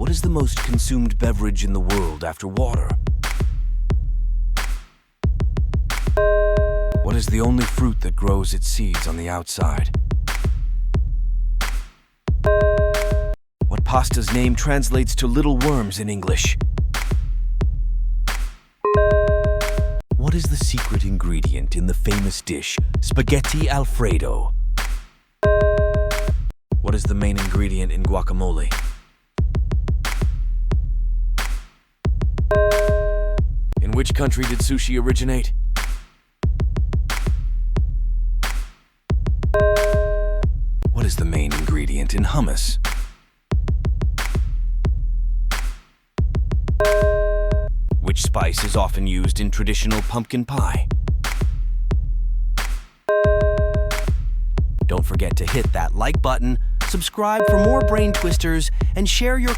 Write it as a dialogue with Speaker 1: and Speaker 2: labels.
Speaker 1: What is the most consumed beverage in the world after water? What is the only fruit that grows its seeds on the outside? What pasta's name translates to little worms in English? What is the secret ingredient in the famous dish, spaghetti Alfredo? What is the main ingredient in guacamole? In which country did sushi originate? What is the main ingredient in hummus? Which spice is often used in traditional pumpkin pie? Don't forget to hit that like button, subscribe for more brain twisters, and share your